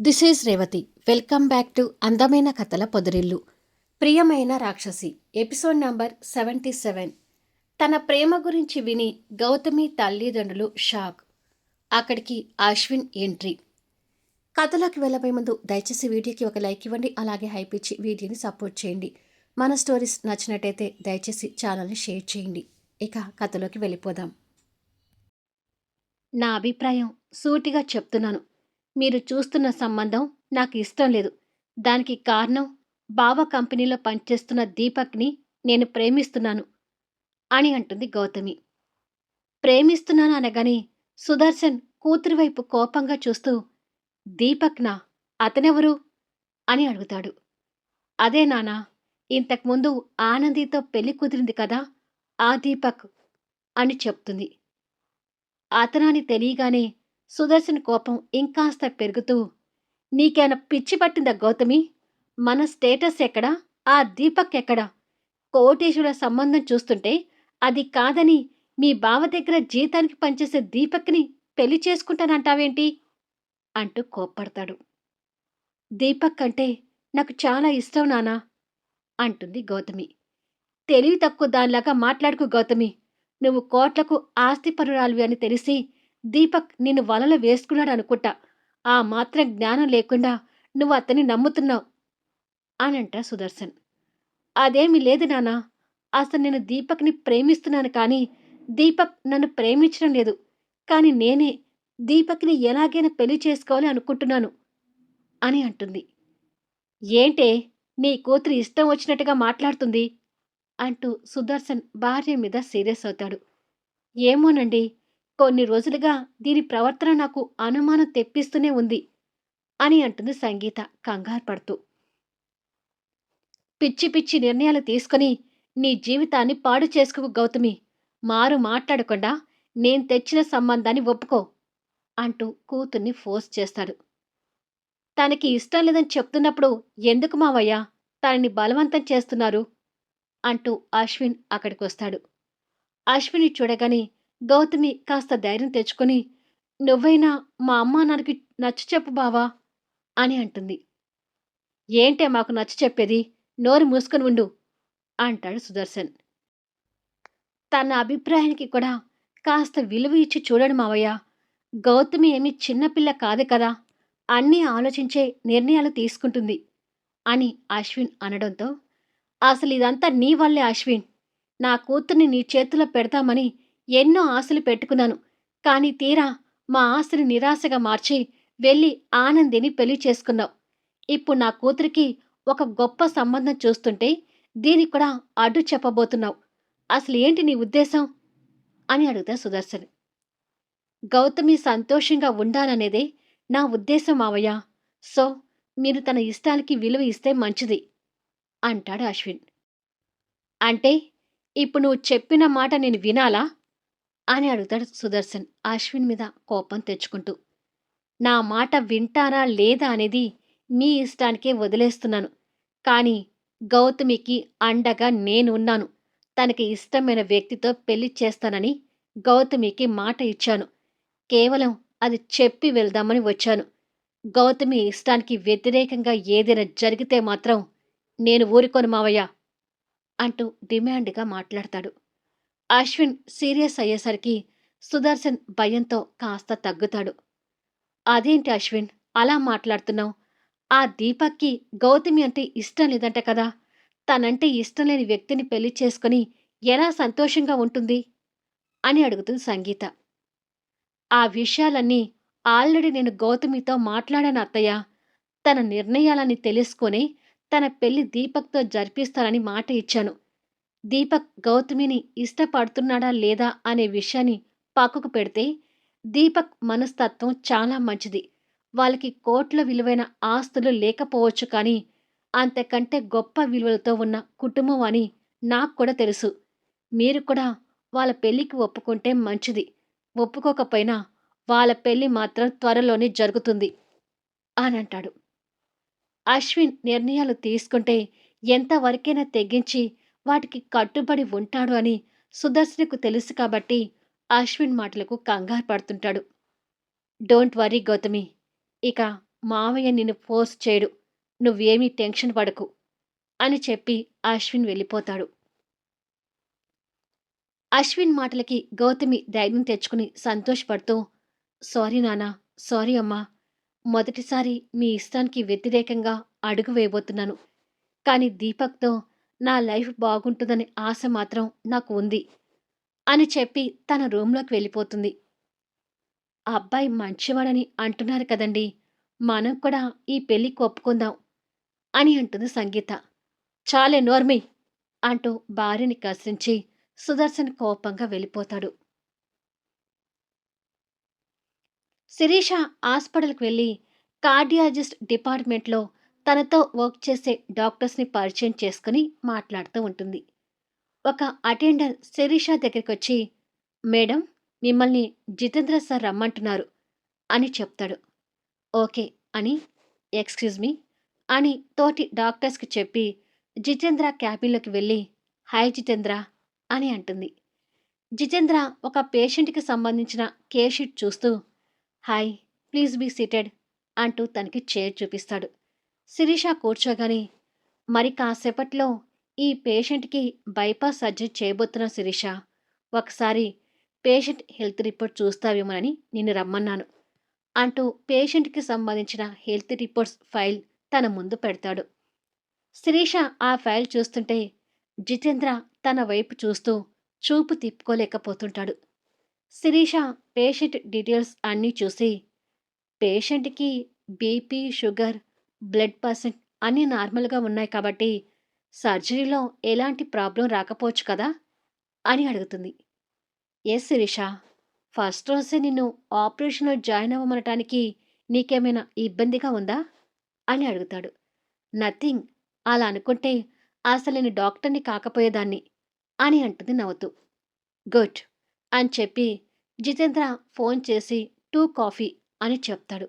This is Revathi. Welcome back to అందమైన కథల పొదరిల్లు. ప్రియమైన రాక్షసి ఎపిసోడ్ నంబర్ 77. తన ప్రేమ గురించి విని గౌతమి తల్లిదండ్రులు షాక్. అక్కడికి అశ్విన్ ఎంట్రీ. కథలోకి వెళ్ళబోయే ముందు దయచేసి వీడియోకి ఒక లైక్ ఇవ్వండి. అలాగే హైప్ ఇచ్చి వీడియోని సపోర్ట్ చేయండి. మన స్టోరీస్ నచ్చినట్టయితే దయచేసి ఛానల్ని షేర్ చేయండి. ఇక కథలోకి వెళ్ళిపోదాం. నా అభిప్రాయం సూటిగా చెప్తున్నాను. మీరు చూస్తున్న సంబంధం నాకు ఇష్టం లేదు. దానికి కారణం బావ కంపెనీలో పనిచేస్తున్న దీపక్ని నేను ప్రేమిస్తున్నాను అని అంటుంది గౌతమి. ప్రేమిస్తున్నాను అనగానే సుదర్శన్ కూతురి వైపు కోపంగా చూస్తూ దీపక్నా, అతనెవరు అని అడుగుతాడు. అదే నానా, ఇంతకుముందు ఆనందితో పెళ్లి కుదిరింది కదా, ఆ దీపక్ అని చెప్తుంది. అతనాని తెలియగానే సుదర్శన్ కోపం ఇంకాస్త పెరుగుతూ, నీకేమైనా పిచ్చి పట్టిందా గౌతమి? మన స్టేటస్ ఎక్కడా, ఆ దీపక్ ఎక్కడా? కోటేశ్వర సంబంధం చూస్తుంటే అది కాదని మీ బావ దగ్గర జీతానికి పనిచేసే దీపక్ని పెళ్లి చేసుకుంటానంటావేంటి అంటూ కోప్పడతాడు. దీపక్ అంటే నాకు చాలా ఇష్టం నానా అంటుంది గౌతమి. తెలివి తక్కువ దానిలాగా మాట్లాడుకు గౌతమి. నువ్వు కోట్లకు ఆస్తిపరురాలివి అని తెలిసి దీపక్ నిన్ను వలలో వేసుకున్నాడు అనుకుంటా. ఆ మాత్రం జ్ఞానం లేకుండా నువ్వు అతన్ని నమ్ముతున్నావు అనంట సుదర్శన్. అదేమీ లేదు నానా. అసలు నేను దీపక్ని ప్రేమిస్తున్నాను కానీ దీపక్ నన్ను ప్రేమించడం లేదు. కానీ నేనే దీపక్ని ఎలాగైనా పెళ్లి చేసుకోవాలి అనుకుంటున్నాను అని అంటుంది. ఏంటే, నీ కూతురు ఇష్టం వచ్చినట్టుగా మాట్లాడుతుంది అంటూ సుదర్శన్ భార్య మీద సీరియస్ అవుతాడు. ఏమోనండి, కొన్ని రోజులుగా దీని ప్రవర్తన నాకు అనుమానం తెప్పిస్తూనే ఉంది అని అంటుంది సంగీత కంగారు పడుతూ. పిచ్చి పిచ్చి నిర్ణయాలు తీసుకుని నీ జీవితాన్ని పాడు చేసుకోకు గౌతమి. మారు మాట్లాడకుండా నేను తెచ్చిన సంబంధాన్ని ఒప్పుకో అంటూ కూతుర్ని ఫోర్స్ చేస్తాడు. తనకి ఇష్టం లేదని చెప్తున్నప్పుడు ఎందుకు మావయ్య తనని బలవంతం చేస్తున్నారు అంటూ అశ్విన్ అక్కడికొస్తాడు. అశ్విని చూడగానే గౌతమి కాస్త ధైర్యం తెచ్చుకొని, నువ్వైనా మా అమ్మా నాన్నకి నచ్చ చెప్పు బావా అని అంటుంది. ఏంటే మాకు నచ్చ చెప్పేది, నోరు మూసుకొని ఉండు అంటాడు సుదర్శన్. తన అభిప్రాయానికి కూడా కాస్త విలువ ఇచ్చి చూడడు మావయ్య. గౌతమి ఏమీ చిన్నపిల్ల కాదు కదా, అన్నీ ఆలోచించే నిర్ణయాలు తీసుకుంటుంది అని అశ్విన్ అనడంతో, అసలు ఇదంతా నీ వల్లే అశ్విన్. నా కూతుర్ని నీ చేతిలో పెడతామని ఎన్నో ఆశలు పెట్టుకున్నాను. కానీ తీరా మా ఆశని నిరాశగా మార్చి వెళ్ళి ఆనందిని పెళ్లి చేసుకున్నావు. ఇప్పుడు నా కూతురికి ఒక గొప్ప సంబంధం చూస్తుంటే దీనికి కూడా అడ్డు చెప్పబోతున్నావు. అసలు ఏంటి నీ ఉద్దేశం అని అడుగుతా సుదర్శన్. గౌతమి సంతోషంగా ఉండాలనేదే నా ఉద్దేశం మావయ్య. సో మీరు తన ఇష్టానికి విలువ ఇస్తే మంచిది అంటాడు అశ్విన్. అంటే ఇప్పుడు నువ్వు చెప్పిన మాట నేను వినాలా అని అడుగుతాడు సుదర్శన్ అశ్విన్ మీద కోపం తెచ్చుకుంటూ. నా మాట వింటారా లేదా అనేది మీ ఇష్టానికే వదిలేస్తున్నాను. కానీ గౌతమికి అండగా నేనున్నాను. తనకి ఇష్టమైన వ్యక్తితో పెళ్లి చేస్తానని గౌతమికి మాట ఇచ్చాను. కేవలం అది చెప్పి వెళ్దామని వచ్చాను. గౌతమి ఇష్టానికి వ్యతిరేకంగా ఏదైనా జరిగితే మాత్రం నేను ఊరుకోను మావయ్య అంటూ డిమాండ్గా మాట్లాడతాడు. అశ్విన్ సీరియస్ అయ్యేసరికి సుదర్శన్ భయంతో కాస్త తగ్గుతాడు. అదేంటి అశ్విన్ అలా మాట్లాడుతున్నావు? ఆ దీపక్కి గౌతమి అంటే ఇష్టం లేదంట కదా. తనంటే ఇష్టం లేని వ్యక్తిని పెళ్లి చేసుకుని ఎలా సంతోషంగా ఉంటుంది అని అడుగుతుంది సంగీత. ఆ విషయాలన్నీ ఆల్రెడీ నేను గౌతమితో మాట్లాడాను అత్తయ్య. తన నిర్ణయాలని తెలుసుకొని తన పెళ్లి దీపక్తో జరిపిస్తానని మాట ఇచ్చాను. దీపక్ గౌతమిని ఇష్టపడుతున్నాడా లేదా అనే విషయాన్ని పక్కకు పెడితే దీపక్ మనస్తత్వం చాలా మంచిది. వాళ్ళకి కోట్ల విలువైన ఆస్తులు లేకపోవచ్చు కానీ అంతకంటే గొప్ప విలువలతో ఉన్న కుటుంబం అని నాకు కూడా తెలుసు. మీరు కూడా వాళ్ళ పెళ్లికి ఒప్పుకుంటే మంచిది. ఒప్పుకోకపోయినా వాళ్ళ పెళ్లి మాత్రం త్వరలోనే జరుగుతుంది అని అంటాడు. అశ్విన్ నిర్ణయాలు తీసుకుంటే ఎంతవరకైనా తెగించి వాటికి కట్టుబడి ఉంటాడు అని సుదర్శన్కు తెలుసు కాబట్టి అశ్విన్ మాటలకు కంగారు పడుతుంటాడు. Don't worry Gautami. ఇక మావయ్య నిన్ను ఫోర్స్ చేయడు. నువ్వేమీ టెన్షన్ పడకు అని చెప్పి అశ్విన్ వెళ్ళిపోతాడు. అశ్విన్ మాటలకి గౌతమి ధైర్యం తెచ్చుకుని సంతోషపడుతూ, సారీ నాన్న, సారీ అమ్మా. మొదటిసారి మీ ఇష్టానికి వ్యతిరేకంగా అడుగు వేయబోతున్నాను. కానీ దీపక్‌తో నా లైఫ్ బాగుంటుందనే ఆశ మాత్రం నాకు ఉంది అని చెప్పి తన రూమ్‌లోకి వెళ్ళిపోతుంది. ఆ అబ్బాయి మంచివాడని అంటున్నారు కదండీ! మనం కూడా ఈ పెళ్ళికి ఒప్పుకుందాం అని అంటుంది సంగీత. చాలే నోర్మై అంటూ భార్యని కసిరించి సుదర్శన్ కోపంగా వెళ్ళిపోతాడు. శిరీష హాస్పిటల్‌కి వెళ్లి కార్డియాలజిస్ట్ డిపార్ట్‌మెంట్‌లో తనతో వర్క్ చేసే డాక్టర్స్‌ని పరిచయం చేసుకొని మాట్లాడుతూ ఉంటుంది. ఒక అటెండర్ శిరీష దగ్గరికొచ్చి, మేడం, మిమ్మల్ని జితేంద్ర సార్ రమ్మంటున్నారు అని చెప్తాడు. ఓకే అని ఎక్స్‌క్యూజ్ మీ అని తోటి డాక్టర్స్‌కి చెప్పి జితేంద్ర క్యాబిన్‌లోకి వెళ్లి, హాయ్ జితేంద్ర అని అంటుంది. జితేంద్ర ఒక పేషెంట్‌కి సంబంధించిన కేస్ షీట్ చూస్తూ, హాయ్, ప్లీజ్ బీ సీటెడ్ అంటూ తనకి చైర్ చూపిస్తాడు. శిరీష కూర్చోగానే, మరి కాసేపట్లో ఈ పేషెంట్‌కి బైపాస్ సర్జరీ చేయబోతున్నా శిరీష. ఒకసారి పేషెంట్ హెల్త్ రిపోర్ట్ చూస్తావేమోనని నిన్ను రమ్మన్నాను అంటూ పేషెంట్‌కి సంబంధించిన హెల్త్ రిపోర్ట్స్ ఫైల్ తన ముందు పెడతాడు. శిరీష ఆ ఫైల్ చూస్తుంటే జితేంద్ర తన వైపు చూస్తూ చూపు తిప్పుకోలేకపోతుంటాడు. శిరీష పేషెంట్ డీటెయిల్స్ అన్నీ చూసి, పేషెంట్‌కి బీపీ, షుగర్, బ్లడ్ పర్సెంట్ అన్నీ నార్మల్‌గా ఉన్నాయి కాబట్టి సర్జరీలో ఎలాంటి ప్రాబ్లమ్ రాకపోవచ్చు కదా అని అడుగుతుంది. ఎస్ శిరీష, ఫస్ట్ రోజే నిన్ను ఆపరేషన్‌లో జాయిన్ అవ్వమనటానికి నీకేమైనా ఇబ్బందిగా ఉందా అని అడుగుతాడు. నథింగ్. అలా అనుకుంటే అసలు నేను డాక్టర్‌ని కాకపోయేదాన్ని అని అంటుంది నవ్వుతూ. గుడ్ అని చెప్పి జితేంద్ర ఫోన్ చేసి 2 కాఫీ అని చెప్తాడు.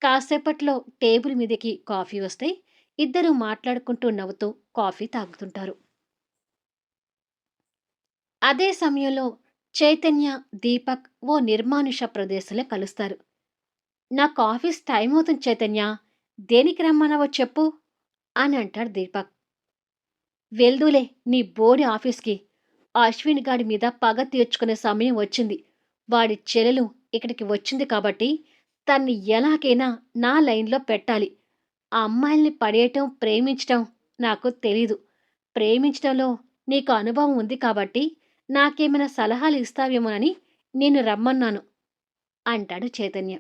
కాసేపట్లో టేబుల్ మీదకి కాఫీ వస్తే ఇద్దరూ మాట్లాడుకుంటూ నవ్వుతూ కాఫీ తాగుతుంటారు. అదే సమయంలో చైతన్య, దీపక్ ఓ నిర్మానుష ప్రదేశంలో కలుస్తారు. నాకు ఆఫీస్ టైం అవుతుంది చైతన్య. దేనికి రమ్మన్నావో చెప్పు అని అంటాడు దీపక్. వెళ్దూలే నీ బోడి ఆఫీస్‌కి. అశ్విన్ గాడి మీద పగ తీర్చుకునే సమయం వచ్చింది. వాడి చెల్లెలు ఇక్కడికి వచ్చింది కాబట్టి తన్ని ఎలాగైనా నా లైన్‌లో పెట్టాలి. ఆ అమ్మాయిల్ని పడేయటం, ప్రేమించటం నాకు తెలీదు. ప్రేమించటంలో నీకు అనుభవం ఉంది కాబట్టి నాకేమైనా సలహాలు ఇస్తావేమోనని నిన్ను రమ్మన్నాను అంటాడు చైతన్య.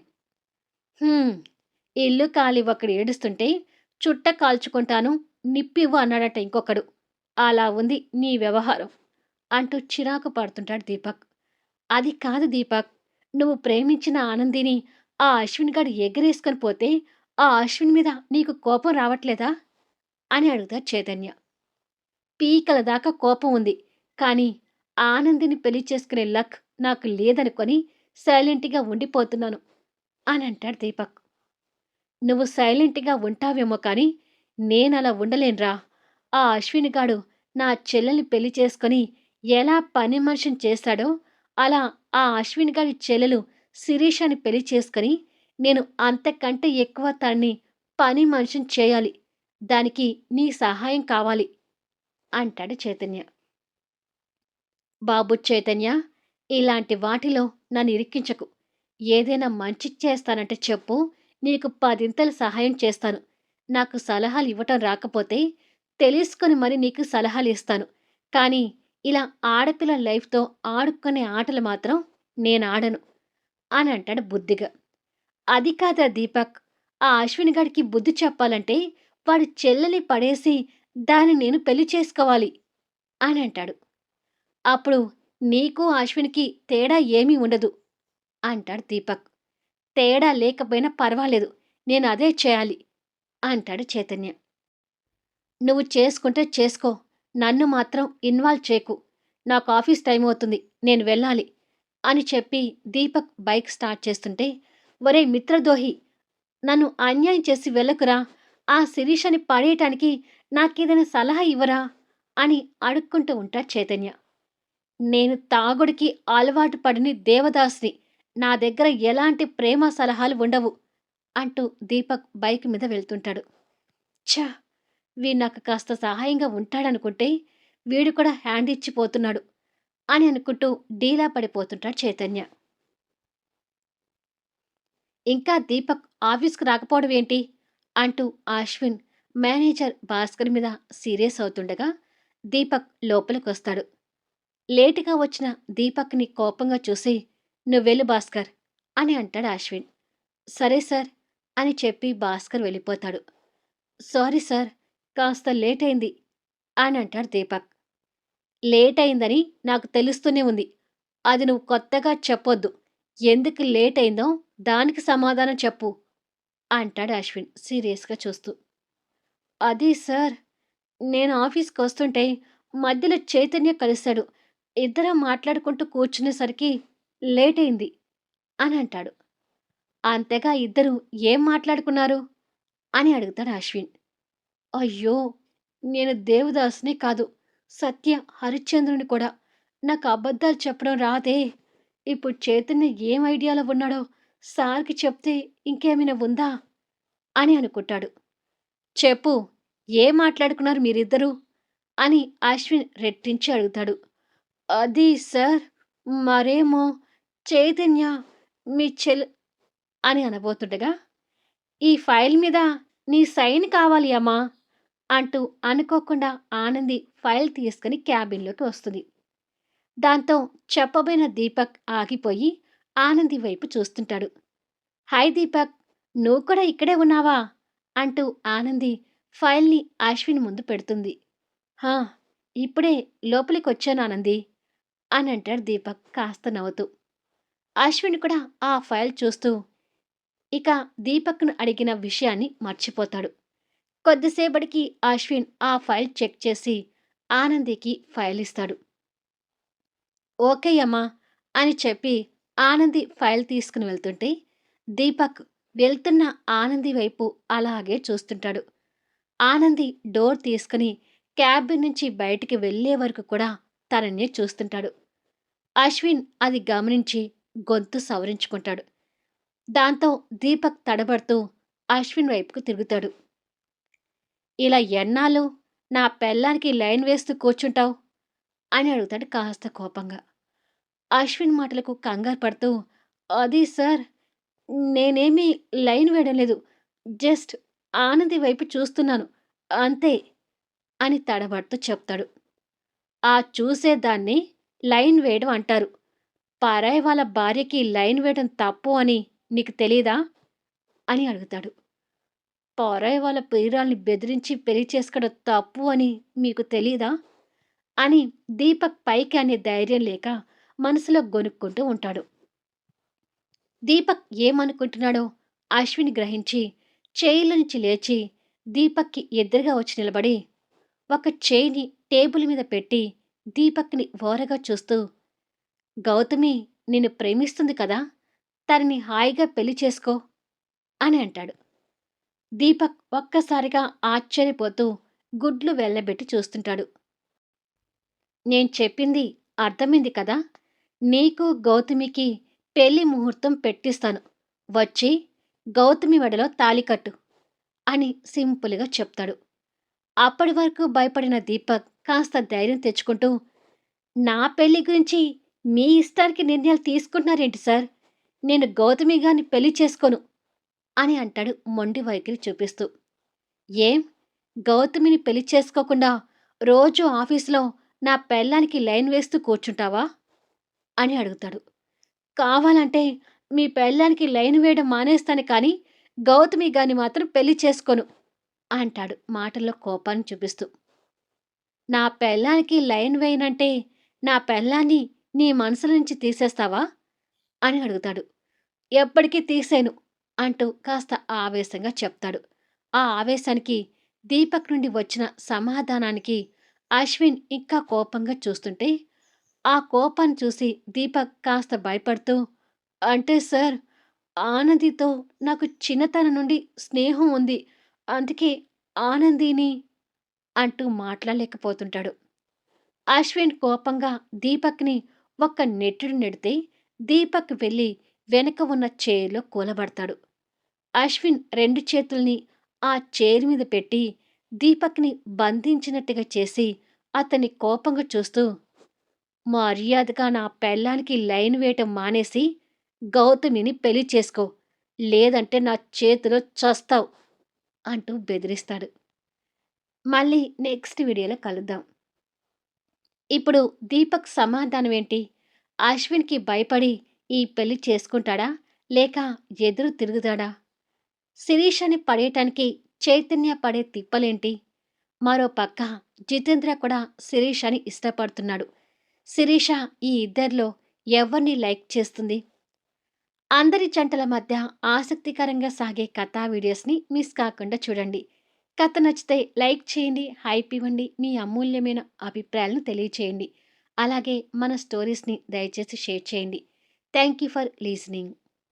హ్మ్. ఇల్లు కాలి ఒకడు ఏడుస్తుంటే చుట్ట కాల్చుకుంటాను, నిప్పివ్వు అన్నాడట ఇంకొకడు. అలా ఉంది నీ వ్యవహారం అంటూ చిరాకు పడుతుంటాడు దీపక్. అది కాదు దీపక్. నువ్వు ప్రేమించిన ఆనందిని ఆ అశ్విన్ గాడు ఎగరేసుకొని పోతే ఆ అశ్విన్ మీద నీకు కోపం రావట్లేదా అని అడుగుతాడు చైతన్య. పీకల దాకా కోపం ఉంది. కానీ ఆనందిని పెళ్లి చేసుకునే లక్ నాకు లేదనుకొని సైలెంట్‌గా ఉండిపోతున్నాను అని అంటాడు దీపక్. నువ్వు సైలెంట్‌గా ఉంటావేమో కానీ నేనలా ఉండలేనురా. ఆ అశ్విన్ గాడు నా చెల్లెల్ని పెళ్లి చేసుకొని ఎలా పని మనిషిని చేశాడో అలా ఆ అశ్విన్ గాడి చెల్లెలు శిరీషని పెళ్లి చేసుకొని నేను అంతకంటే ఎక్కువ తనని పని మనిషిని చేయాలి. దానికి నీ సహాయం కావాలి అంటాడు చైతన్య. బాబు చైతన్య, ఇలాంటి వాటిలో నన్ను ఇరికించకు. ఏదైనా మంచి చేస్తానంటే చెప్పు, నీకు పదింతలు సహాయం చేస్తాను. నాకు సలహాలు ఇవ్వటం రాకపోతే తెలుసుకొని మరి నీకు సలహాలు ఇస్తాను. కానీ ఇలా ఆడపిల్లల లైఫ్‌తో ఆడుకునే ఆటలు మాత్రం నేనాడను అని అంటాడు బుద్ధిగా. అది కాదురా దీపక్. ఆ అశ్విన్ గాడికి బుద్ధి చెప్పాలంటే వాడి చెల్లెల్ని పడేసి దాన్ని నేను పెళ్లి చేసుకోవాలి అని అంటాడు. అప్పుడు నీకు అశ్విన్‌కి తేడా ఏమీ ఉండదు అంటాడు దీపక్. తేడా లేకపోయినా పర్వాలేదు. నేనదే చేయాలి అంటాడు చైతన్య. నువ్వు చేసుకుంటే చేసుకో. నన్ను మాత్రం ఇన్వాల్వ్ చేయకు. నాకు ఆఫీస్ టైం అవుతుంది. నేను వెళ్ళాలి అని చెప్పి దీపక్ బైక్ స్టార్ట్ చేస్తుంటే, ఒరేయ్ మిత్రద్రోహి! నన్ను అన్యాయం చేసి వెళ్ళకురా. ఆ శిరీషని పడేయటానికి నాకేదైనా సలహా ఇవ్వరా అని అడుక్కుంటూ ఉంటాడు చైతన్య. నేను తాగుడికి అలవాటు పడని దేవదాస్‌ని. నా దగ్గర ఎలాంటి ప్రేమ సలహాలు ఉండవు అంటూ దీపక్ బైక్ మీద వెళ్తుంటాడు. ఛ! వీడు నాకు కాస్త సహాయంగా ఉంటాడనుకుంటే, వీడు కూడా హ్యాండ్ ఇచ్చిపోతున్నాడు అని అనుకుంటూ డీలా పడిపోతుంటాడు చైతన్య. ఇంకా దీపక్ ఆఫీస్‌కి రాకపోవడం ఏంటి? అంటూ అశ్విన్ మేనేజర్ భాస్కర్ మీద సీరియస్ అవుతుండగా, దీపక్ లోపలికొస్తాడు. లేటుగా వచ్చిన దీపక్‌ని కోపంగా చూసి, "నువ్వెళ్ళు భాస్కర్" అని అంటాడు అశ్విన్. "సరే సార్" అని చెప్పి భాస్కర్ వెళ్ళిపోతాడు. "సారీ సార్, కాస్త లేటయింది" అని అంటాడు దీపక్. లేటయిందని నాకు తెలుస్తూనే ఉంది. అది నువ్వు కొత్తగా చెప్పొద్దు. ఎందుకు లేటయిందో దానికి సమాధానం చెప్పు అంటాడు అశ్విన్ సీరియస్‌గా చూస్తూ. అది సార్, నేను ఆఫీస్‌కొస్తుంటే మధ్యలో చైతన్య కలిసాడు. ఇద్దరం మాట్లాడుకుంటూ కూర్చునేసరికి లేటయింది అని అంటాడు. అంతేగా ఇద్దరు ఏం మాట్లాడుకున్నారు? అని అడుగుతాడు అశ్విన్. అయ్యో! నేను దేవదాసుని కాదు. సత్య హరిశ్చంద్రుని కూడా. నాకు అబద్ధాలు చెప్పడం రాదే. ఇప్పుడు చైతన్య ఏం ఐడియాలో ఉన్నాడో సార్‌కి చెప్తే ఇంకేమైనా ఉందా? అని అనుకుంటాడు. చెప్పు. ఏం మాట్లాడుకున్నారు మీరిద్దరూ? అని అశ్విన్ రెట్టించి అడుగుతాడు. అది సార్, మరేమో చైతన్య మీ అని అనబోతుండగా, ఈ ఫైల్ మీద నీ సైన్ కావాలి అమ్మా! అంటూ అనుకోకుండా ఆనంది ఫైల్ తీసుకుని క్యాబిన్‌లోకి వస్తుంది. దాంతో చెప్పబోయిన దీపక్ ఆగిపోయి ఆనంది వైపు చూస్తుంటాడు. హాయ్ దీపక్! నువ్వు కూడా ఇక్కడే ఉన్నావా? అంటూ ఆనంది ఫైల్‌ని అశ్విన్ ముందు పెడుతుంది. హా! ఇప్పుడే లోపలికొచ్చాను ఆనంది అని అంటాడు దీపక్ కాస్త నవ్వుతూ. అశ్విన్ కూడా ఆ ఫైల్ చూస్తూ ఇక దీపక్‌ను అడిగిన విషయాన్ని మర్చిపోతాడు. కొద్దిసేపటికి అశ్విన్ ఆ ఫైల్ చెక్ చేసి ఆనందికి ఫైల్ ఇస్తాడు. ఓకే అమ్మా అని చెప్పి ఆనంది ఫైల్ తీసుకుని వెళ్తుంటే దీపక్ వెళ్తున్న ఆనంది వైపు అలాగే చూస్తుంటాడు. ఆనంది డోర్ తీసుకుని క్యాబిన్ నుంచి బయటికి వెళ్లే వరకు కూడా తననే చూస్తుంటాడు. అశ్విన్ అది గమనించి గొంతు సవరించుకుంటాడు. దాంతో దీపక్ తడబడుతూ అశ్విన్ వైపుకు తిరుగుతాడు. ఇలా ఎన్నాళ్ళు నా పెళ్ళానికి లైన్ వేస్తూ కూర్చుంటావు అని అడుగుతాడు కాస్త కోపంగా. అశ్విన్ మాటలకు కంగారు పడుతూ, అది సార్, నేనేమీ లైన్ వేయడం లేదు. జస్ట్ ఆనంది వైపు చూస్తున్నాను అంతే అని తడబడుతూ చెప్తాడు. ఆ చూసేదాన్ని లైన్ వేయడం అంటారు. పరాయి వాళ్ళ భార్యకి లైన్ వేయడం తప్పు అని నీకు తెలీదా? అని అడుగుతాడు. పరాయి వాళ్ళ ప్రియురాల్ని బెదిరించి పెళ్లి చేసుకోవడం తప్పు అని మీకు తెలీదా? అని దీపక్ పైకి అనే ధైర్యం లేక మనసులో గొనుక్కుంటూ ఉంటాడు. దీపక్ ఏమనుకుంటున్నాడో అశ్విని గ్రహించి చైర్లో నుంచి లేచి దీపక్‌కి ఎదురుగా వచ్చి నిలబడి ఒక చేయిని టేబుల్ మీద పెట్టి దీపక్‌ని ఓరగా చూస్తూ, "గౌతమి నిన్ను ప్రేమిస్తుంది కదా! తనని హాయిగా పెళ్లి చేసుకో" అని అంటాడు. దీపక్ ఒక్కసారిగా ఆశ్చర్యపోతూ గుడ్లు వెళ్ళబెట్టి చూస్తుంటాడు. నేను చెప్పింది అర్థమైంది కదా! నీకు గౌతమికి పెళ్లి ముహూర్తం పెట్టిస్తాను. వచ్చి గౌతమి మెడలో తాళి కట్టు అని సింపుల్‌గా చెప్తాడు. అప్పటి వరకు భయపడిన దీపక్ కాస్త ధైర్యం తెచ్చుకుంటూ, నా పెళ్లి గురించి మీ ఇష్టానికి నిర్ణయాలు తీసుకుంటున్నారేంటి సార్? నేను గౌతమి గారిని పెళ్లి చేసుకోను అని అంటాడు మొండి వైఖరి చూపిస్తూ. ఏం? గౌతమిని పెళ్లి చేసుకోకుండా రోజూ ఆఫీసులో నా పెళ్ళానికి లైన్ వేస్తూ కూర్చుంటావా? అని అడుగుతాడు. కావాలంటే మీ పెళ్ళానికి లైన్ వేయడం మానేస్తాను కానీ, గౌతమి గారిని మాత్రం పెళ్లి చేసుకోను అంటాడు మాటల్లో కోపాన్ని చూపిస్తూ. నా పెళ్ళానికి లైన్ వేయనంటే, నా పెళ్ళాన్ని నీ మనసులో నుంచి తీసేస్తావా? అని అడుగుతాడు. ఎప్పటికీ తీసేయను అంటూ కాస్త ఆవేశంగా చెప్తాడు. ఆ ఆవేశానికి దీపక్ నుండి వచ్చిన సమాధానానికి అశ్విన్ ఇంకా కోపంగా చూస్తుంటే, ఆ కోపాన్ని చూసి దీపక్ కాస్త భయపడుతూ, అంటే సార్, ఆనందితో నాకు చిన్నతనం నుండి స్నేహం ఉంది. అందుకే ఆనందిని అంటూ మాట్లాడలేకపోతుంటాడు. అశ్విన్ కోపంగా దీపక్‌ని ఒక్క నెట్టుడు నెడితే దీపక్ వెళ్లి వెనక ఉన్న చైర్‌లో కూలబడతాడు. అశ్విన్ 2 చేతుల్ని ఆ చైర్ మీద పెట్టి దీపక్‌ని బంధించినట్టుగా చేసి అతన్ని కోపంగా చూస్తూ, "మర్యాదగా నా పెళ్ళానికి లైన్ వేయటం మానేసి గౌతమిని పెళ్లి చేసుకో. లేదంటే నా చేతిలో చస్తావు" అంటూ బెదిరిస్తాడు. మళ్ళీ నెక్స్ట్ వీడియోలో కలుద్దాం. ఇప్పుడు దీపక్ సమాధానం ఏంటి? అశ్విన్‌కి భయపడి ఈ పెళ్లి చేసుకుంటాడా? లేక ఎదురు తిరుగుతాడా? శిరీషని పడేయటానికి చైతన్య పడే తిప్పలేంటి? మరో పక్క జితేంద్ర కూడా శిరీషని ఇష్టపడుతున్నాడు. శిరీష ఈ ఇద్దరిలో ఎవరిని లైక్ చేస్తుంది? అందరి జంటల మధ్య ఆసక్తికరంగా సాగే కథా వీడియోస్‌ని మిస్ కాకుండా చూడండి. కథ నచ్చితే లైక్ చేయండి, హైప్ ఇవ్వండి, మీ అమూల్యమైన అభిప్రాయాలను తెలియచేయండి. అలాగే మన స్టోరీస్‌ని దయచేసి షేర్ చేయండి. Thank you for listening.